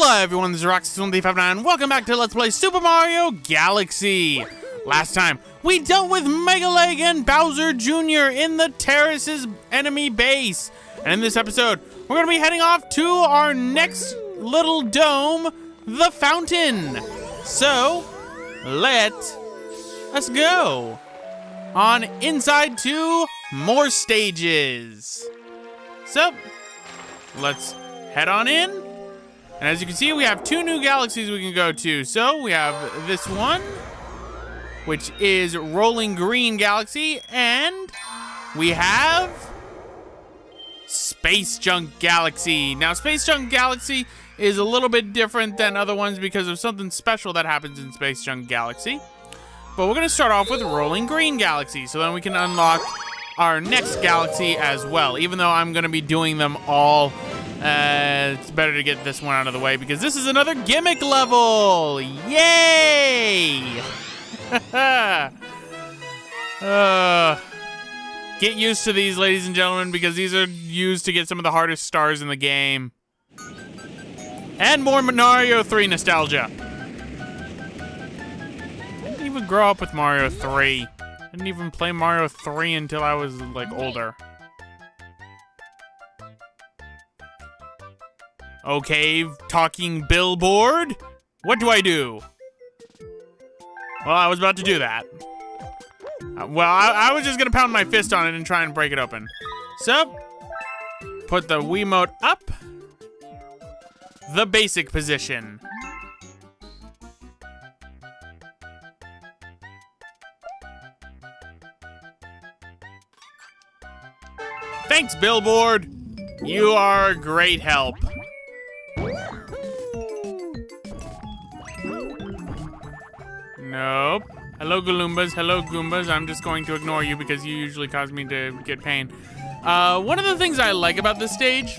Hello everyone, this is Roxy1359. Welcome back to Let's Play Super Mario Galaxy. Last time, we dealt with Mega Leg and Bowser Jr. in the Terrace's enemy base. And in this episode, we're going to be heading off to our next little dome, the Fountain. So, let us go on inside to more stages. So, let's head on in. And as you can see, we have two new galaxies we can go to. So we have this one, which is Rolling Green Galaxy, and we have Space Junk Galaxy. Now, Space Junk Galaxy is a little bit different than other ones because of something special that happens in Space Junk Galaxy. But we're gonna start off with Rolling Green Galaxy, so then we can unlock our next galaxy as well. Even though I'm gonna be doing them all, it's better to get this one out of the way because this is another Gimmick level! Yay! Get used to these, ladies and gentlemen, because these are used to get some of the hardest stars in the game. And more Mario 3 nostalgia. I didn't even grow up with Mario 3. I didn't even play Mario 3 until I was, like, older. Okay, talking billboard. What do I do? Well, I was about to do that. I was just gonna pound my fist on it and try and break it open. So, put the Wiimote up. The basic position. Thanks, billboard. You are a great help. Nope. Hello, Galoombas. Hello, Goombas. I'm just going to ignore you because you usually cause me to get pain. One of the things I like about this stage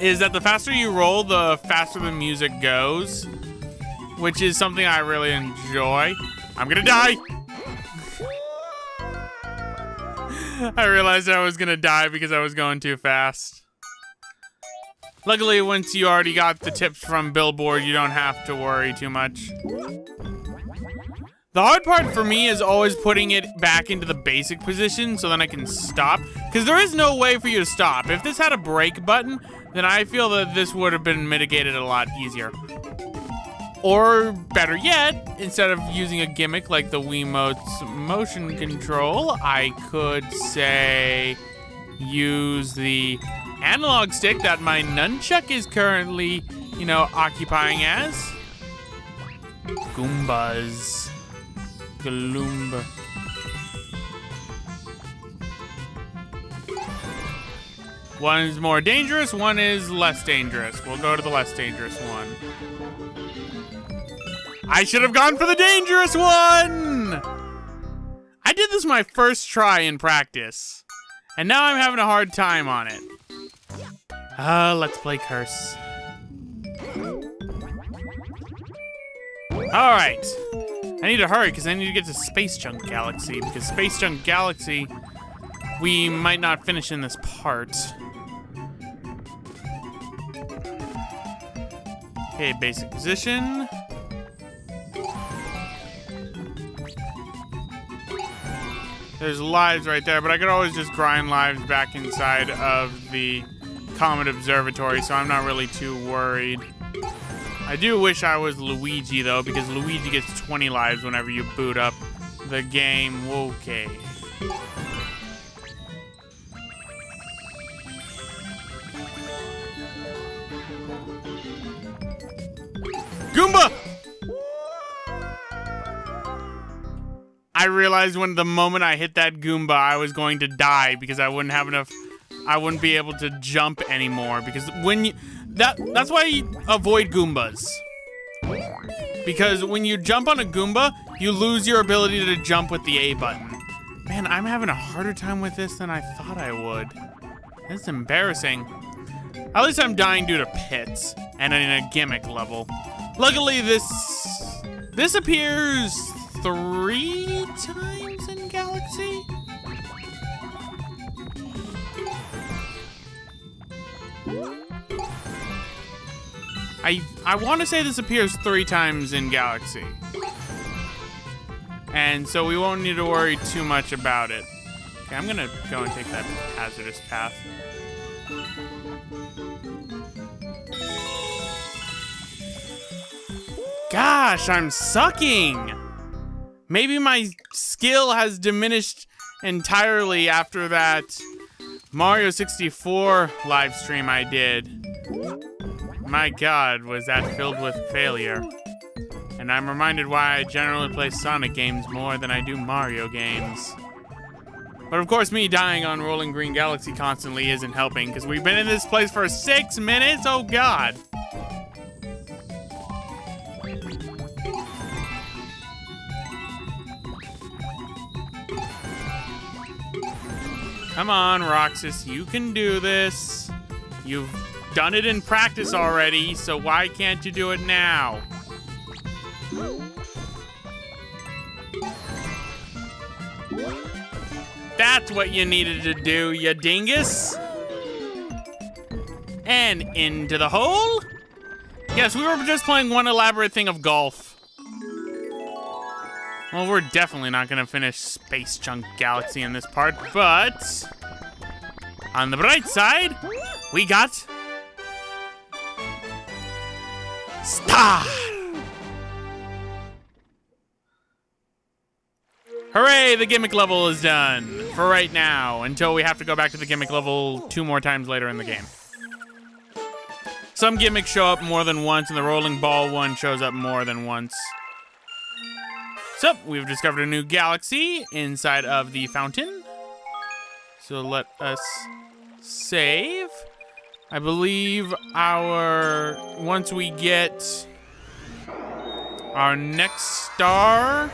is that the faster you roll, the faster the music goes, which is something I really enjoy. I'm gonna die. I realized I was gonna die because I was going too fast. Luckily, once you already got the tips from Billboard, you don't have to worry too much. The hard part for me is always putting it back into the basic position so then I can stop, because there is no way for you to stop. If this had a break button, then I feel that this would have been mitigated a lot easier. Or better yet, instead of using a gimmick like the Wiimote's motion control, I could say use the analog stick that my nunchuck is currently, occupying as. Goombas. Galoomba. One is more dangerous, one is less dangerous. We'll go to the less dangerous one. I should have gone for the dangerous one! I did this my first try in practice, and now I'm having a hard time on it. Let's play Curse. Alright. I need to hurry because I need to get to Space Junk Galaxy, because Space Junk Galaxy, we might not finish in this part. Okay, basic position. There's lives right there, but I could always just grind lives back inside of the Comet Observatory, so I'm not really too worried. I do wish I was Luigi, though, because Luigi gets 20 lives whenever you boot up the game. Okay. Goomba! I realized the moment I hit that Goomba, I was going to die because I wouldn't have enough. I wouldn't be able to jump anymore because when you. That's why you avoid Goombas. Because when you jump on a Goomba, you lose your ability to jump with the A button. Man, I'm having a harder time with this than I thought I would. That's embarrassing. At least I'm dying due to pits and in a Gimmick level. Luckily, this appears 3 times in Galaxy. I want to say this appears 3 times in Galaxy. And so we won't need to worry too much about it. Okay, I'm gonna go and take that hazardous path. Gosh, I'm sucking! Maybe my skill has diminished entirely after that Mario 64 live stream I did. My God, was that filled with failure. And I'm reminded why I generally play Sonic games more than I do Mario games. But of course, me dying on Rolling Green Galaxy constantly isn't helping, because we've been in this place for 6 minutes? Oh God. Come on, Roxas, you can do this. You've done it in practice already, so why can't you do it now? That's what you needed to do, you dingus. And into the hole? Yes, we were just playing one elaborate thing of golf. Well, we're definitely not gonna finish Space Junk Galaxy in this part, but on the bright side, we got Star! Hooray, the Gimmick level is done. For right now, until we have to go back to the Gimmick level 2 more times later in the game. Some gimmicks show up more than once, and the rolling ball one shows up more than once. So, we've discovered a new galaxy inside of the fountain. So let us save. I believe once we get our next star,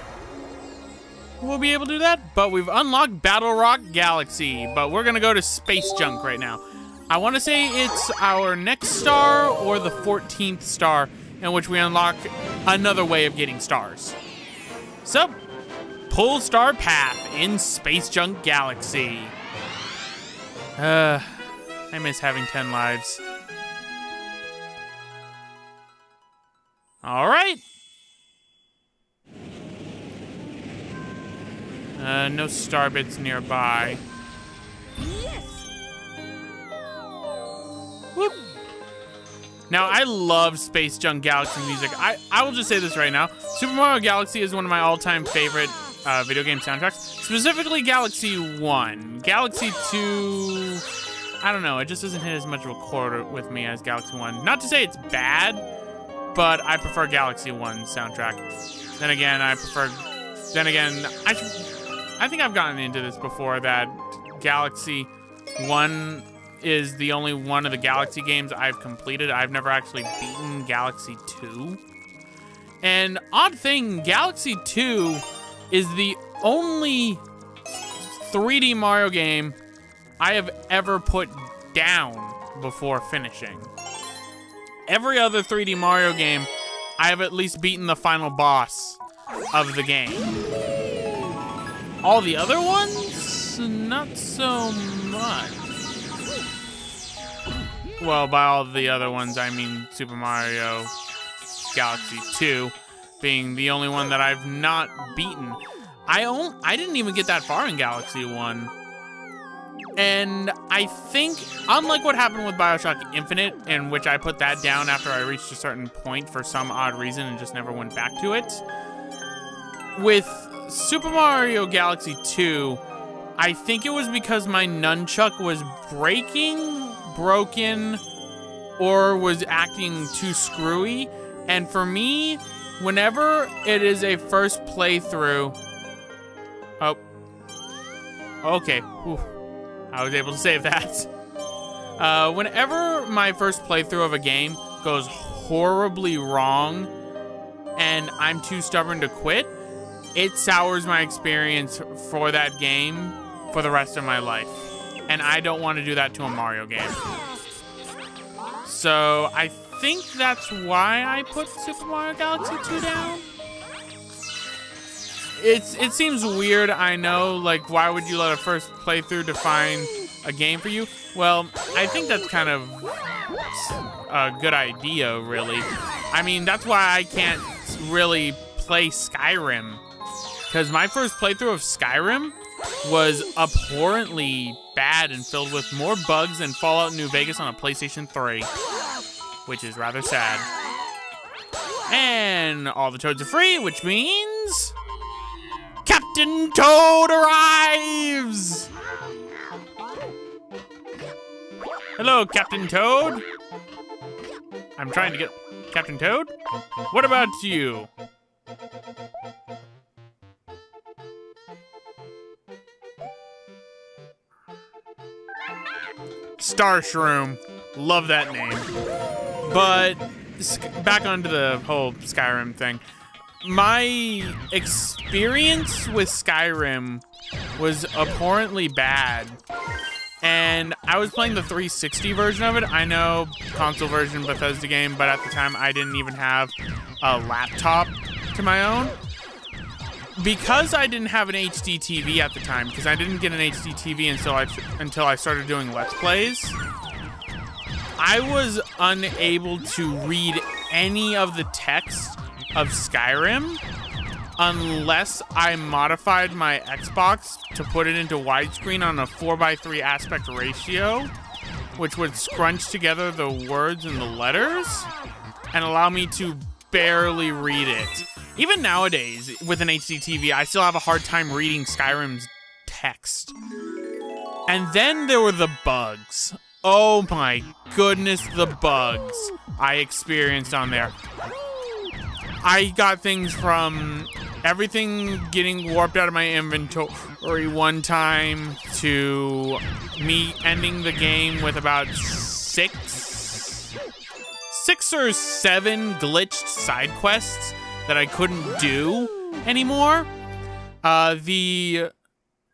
we'll be able to do that. But we've unlocked Battle Rock Galaxy, but we're gonna go to Space Junk right now. I wanna say it's our next star or the 14th star in which we unlock another way of getting stars. So, pull star path in Space Junk Galaxy. I miss having 10 lives. All right. No star bits nearby. Yes. Whoop. Now, I love Space Junk Galaxy music. I will just say this right now. Super Mario Galaxy is one of my all-time favorite video game soundtracks. Specifically, Galaxy 1. Galaxy 2, I don't know. It just doesn't hit as much of a chord with me as Galaxy 1. Not to say it's bad, but I prefer Galaxy 1's soundtrack. Then again, I think I've gotten into this before, that Galaxy 1 is the only one of the Galaxy games I've completed. I've never actually beaten Galaxy 2. And odd thing, Galaxy 2 is the only 3D Mario game I have ever put down before finishing. Every other 3D Mario game, I have at least beaten the final boss of the game. All the other ones, not so much. Well, by all the other ones, I mean Super Mario Galaxy 2 being the only one that I've not beaten. I didn't even get that far in Galaxy 1. And I think, unlike what happened with BioShock Infinite, in which I put that down after I reached a certain point for some odd reason and just never went back to it, with Super Mario Galaxy 2, I think it was because my nunchuck was broken, or was acting too screwy. And for me, whenever it is a first playthrough... Oh. Okay. Whew. I was able to save that. Whenever my first playthrough of a game goes horribly wrong and I'm too stubborn to quit, it sours my experience for that game for the rest of my life. And I don't want to do that to a Mario game. So I think that's why I put Super Mario Galaxy 2 down. It seems weird, I know, like, why would you let a first playthrough define a game for you? Well, I think that's kind of a good idea, really. I mean, that's why I can't really play Skyrim. Because my first playthrough of Skyrim was abhorrently bad and filled with more bugs than Fallout New Vegas on a PlayStation 3. Which is rather sad. And all the toads are free, which means... Captain Toad arrives! Hello, Captain Toad. I'm trying to get... Captain Toad? What about you? Star Shroom. Love that name. But back onto the whole Skyrim thing. My experience with Skyrim was abhorrently bad. And I was playing the 360 version of it. I know console version Bethesda game, but at the time I didn't even have a laptop to my own. Because I didn't have an HD TV at the time, because I didn't get an HD TV until I started doing Let's Plays, I was unable to read any of the text of Skyrim unless I modified my Xbox to put it into widescreen on a 4:3 aspect ratio, which would scrunch together the words and the letters and allow me to barely read it. Even nowadays, with an HD TV, I still have a hard time reading Skyrim's text. And then there were the bugs. Oh my goodness, the bugs I experienced on there. I got things from everything getting warped out of my inventory one time to me ending the game with about six or seven glitched side quests that I couldn't do anymore. The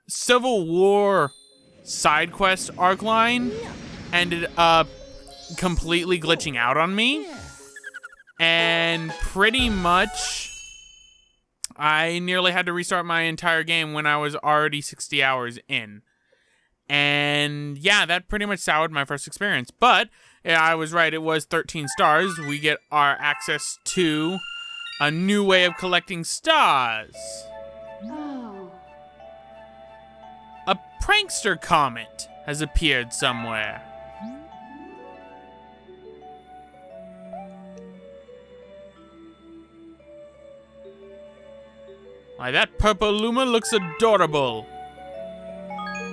Civil War side quest arc line ended up completely glitching out on me. And pretty much, I nearly had to restart my entire game when I was already 60 hours in. And yeah, that pretty much soured my first experience. But yeah, I was right, it was 13 stars. We get our access to a new way of collecting stars. Oh. A prankster comet has appeared somewhere. Why, that purple Luma looks adorable.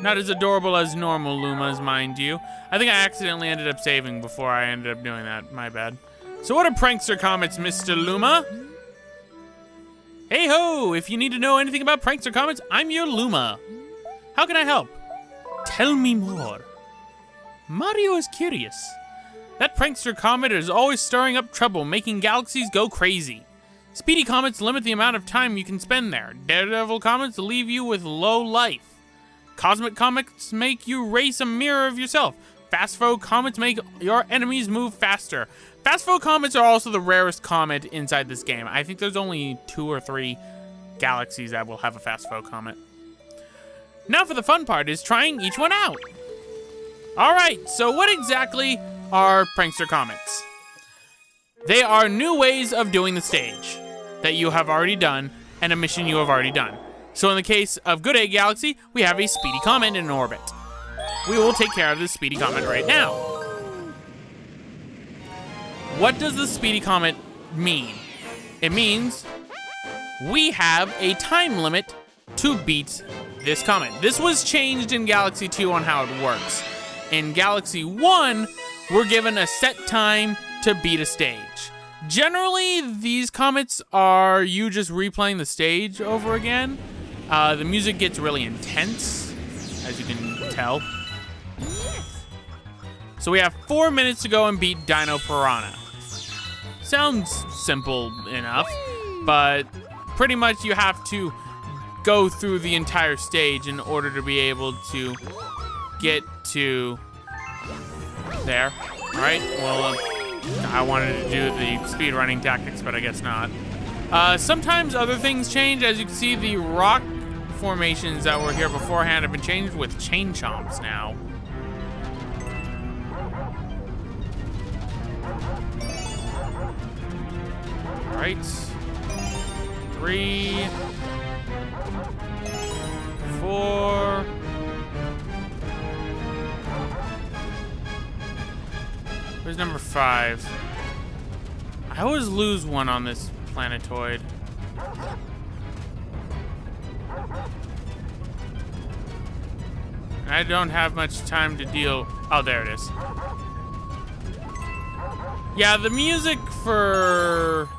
Not as adorable as normal Lumas, mind you. I think I accidentally ended up saving before I ended up doing that. My bad. So what are prankster comets, Mr. Luma? Hey ho! If you need to know anything about prankster comets, I'm your Luma. How can I help? Tell me more. Mario is curious. That prankster comet is always stirring up trouble, making galaxies go crazy. Speedy comets limit the amount of time you can spend there. Daredevil comets leave you with low life. Cosmic comets make you race a mirror of yourself. Fast-flow comets make your enemies move faster. Fast-flow comets are also the rarest comet inside this game. I think there's only 2 or 3 galaxies that will have a fast-flow comet. Now for the fun part is trying each one out. Alright, so what exactly are prankster comets? They are new ways of doing the stage that you have already done and a mission you have already done. So in the case of Good Egg Galaxy, we have a speedy comet in orbit. We will take care of this speedy comet right now. What does the speedy comet mean? It means we have a time limit to beat this comet. This was changed in Galaxy 2 on how it works. In Galaxy 1, we're given a set time to beat a stage. Generally, these comets are you just replaying the stage over again. The music gets really intense, as you can tell. So we have 4 minutes to go and beat Dino Piranha. Sounds simple enough, but pretty much you have to go through the entire stage in order to be able to get to there. All right, well, I wanted to do the speedrunning tactics, but I guess not. Sometimes other things change. As you can see, the rock formations that were here beforehand have been changed with chain chomps now. right. 3, 4. Where's number 5? I always lose one on this planetoid. I don't have much time to deal. Oh, there it is. Yeah, the music for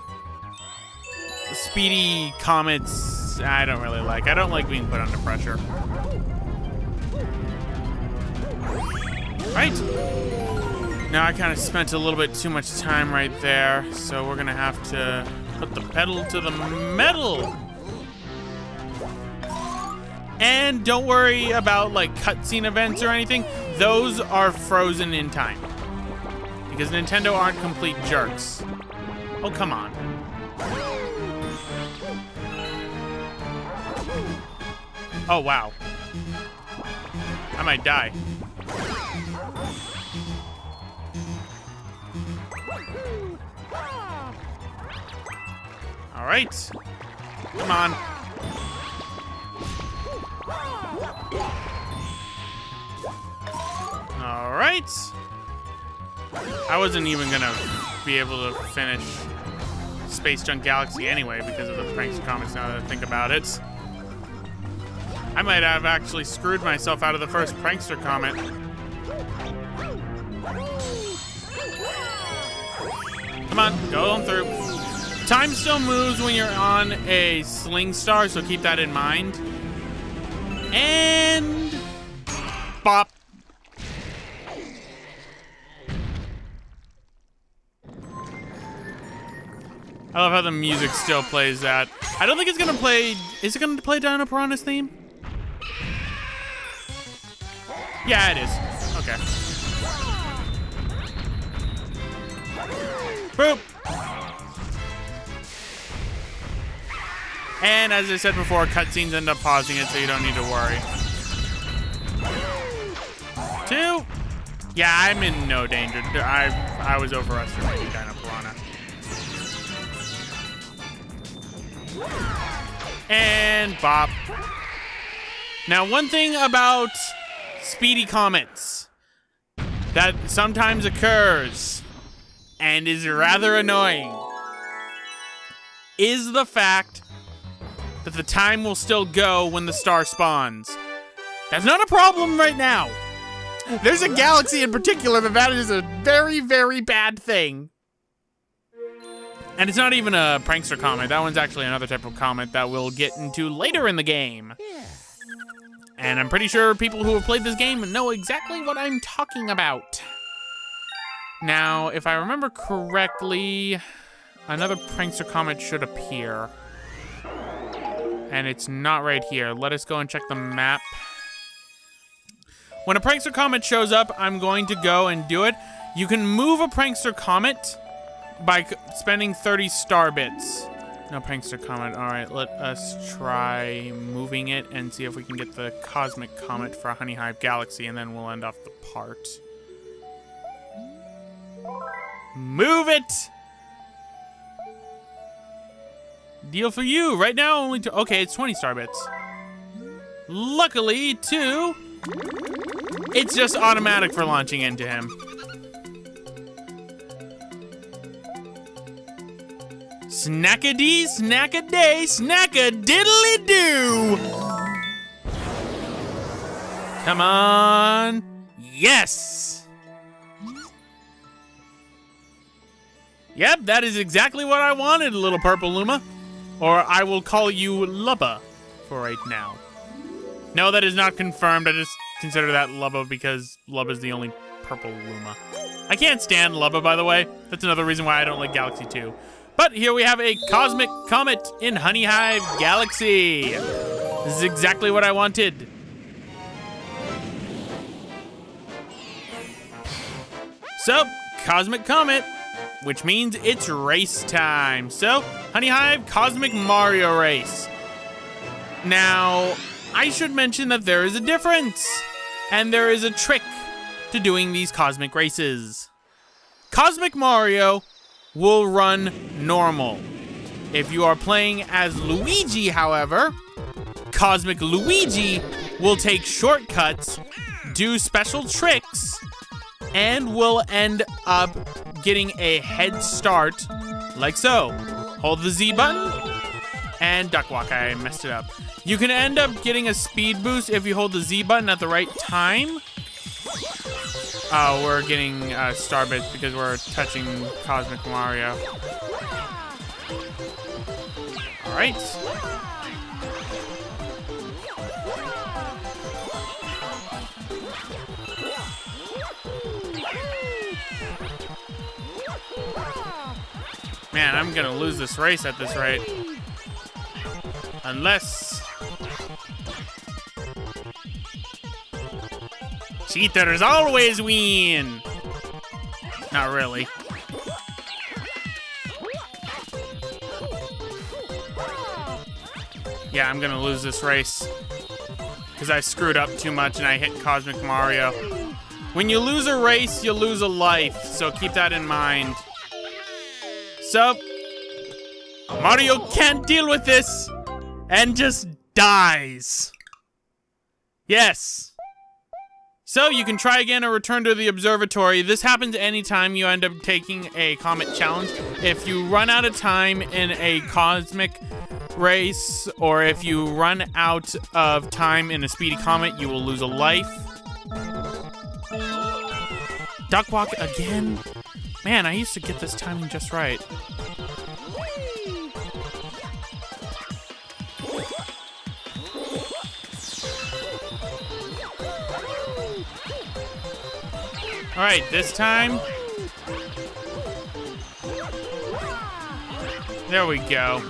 Speedy Comets, I don't really like. I don't like being put under pressure. Right. Now I kind of spent a little bit too much time right there, so we're gonna have to put the pedal to the metal. And don't worry about like cutscene events or anything. Those are frozen in time. Because Nintendo aren't complete jerks. Oh, come on. Oh, wow. I might die. All right. Come on. All right. I wasn't even gonna be able to finish Space Junk Galaxy anyway because of the Prankster Comics now that I think about it. I might have actually screwed myself out of the first Prankster Comet. Come on, go on through. Time still moves when you're on a Sling Star, so keep that in mind. And bop. I love how the music still plays that. I don't think it's gonna play. Is it gonna play Dino Piranha's theme? Yeah, it is. Okay. Boop. And as I said before, cutscenes end up pausing it, so you don't need to worry. 2. Yeah, I'm in no danger. I was overestimating Dino Piranha. And bop. Now, one thing about Speedy Comets that sometimes occurs and is rather annoying is the fact that the time will still go when the star spawns. That's not a problem right now. There's a galaxy in particular that is a very, very bad thing. And it's not even a Prankster Comet. That one's actually another type of comet that we'll get into later in the game. And I'm pretty sure people who have played this game know exactly what I'm talking about. Now, if I remember correctly, another Prankster Comet should appear. And it's not right here. Let us go and check the map. When a Prankster Comet shows up, I'm going to go and do it. You can move a Prankster Comet by spending 30 star bits. No Prankster Comet. All right, let us try moving it and see if we can get the Cosmic Comet for Honey Hive Galaxy, and then we'll end off the part. Move it! Deal for you. Right now, only two. Okay, it's 20 star bits. Luckily, 2. It's just automatic for launching into him. Snack-a-dee, snack-a-day, snack-a-diddly-doo! Come on. Yes! Yep, that is exactly what I wanted, little purple Luma. Or I will call you Lubba for right now. No, that is not confirmed. I just consider that Lubba because Lubba's the only purple Luma. I can't stand Lubba, by the way. That's another reason why I don't like Galaxy 2. But here we have a Cosmic Comet in Honey Hive Galaxy. This is exactly what I wanted. So, Cosmic Comet, which means it's race time. So, Honey Hive Cosmic Mario Race. Now, I should mention that there is a difference, and there is a trick to doing these cosmic races. Cosmic Mario will run normal. If you are playing as Luigi, however, Cosmic Luigi will take shortcuts, do special tricks, and will end up getting a head start like so. Hold the Z button and duck walk. I messed it up. You can end up getting a speed boost if you hold the Z button at the right time. Oh, we're getting star bits because we're touching Cosmic Mario. All right. Man, I'm gonna lose this race at this rate. Unless... cheaters always win! Not really. Yeah, I'm gonna lose this race. Because I screwed up too much and I hit Cosmic Mario. When you lose a race, you lose a life, so keep that in mind. So, Mario can't deal with this and just dies. Yes. So you can try again or return to the observatory. This happens anytime you end up taking a comet challenge. If you run out of time in a cosmic race, or if you run out of time in a speedy comet, you will lose a life. Duck walk again. Man, I used to get this timing just right. All right, this time. There we go.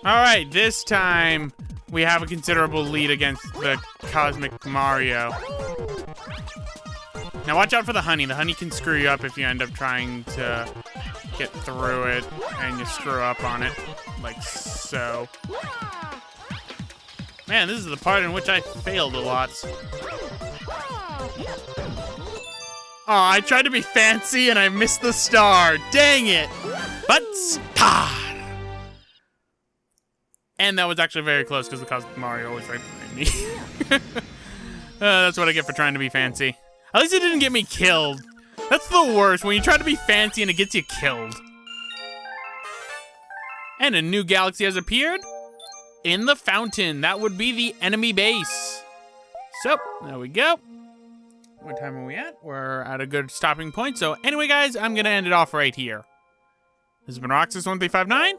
All right, this time we have a considerable lead against the Cosmic Mario. Now watch out for the honey. The honey can screw you up if you end up trying to get through it and you screw up on it, like so. Man, this is the part in which I failed a lot. Oh, I tried to be fancy and I missed the star. Dang it. But star. And that was actually very close because the Cosmic Mario was right behind me. That's what I get for trying to be fancy. At least it didn't get me killed. That's the worst, when you try to be fancy and it gets you killed. And a new galaxy has appeared. In the fountain. That would be the enemy base. So, there we go. What time are we at? We're at a good stopping point. So, anyway, guys, I'm going to end it off right here. This has been Roxas1359.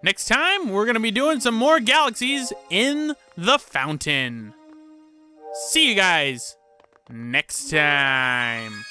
Next time, we're going to be doing some more galaxies in the fountain. See you guys next time.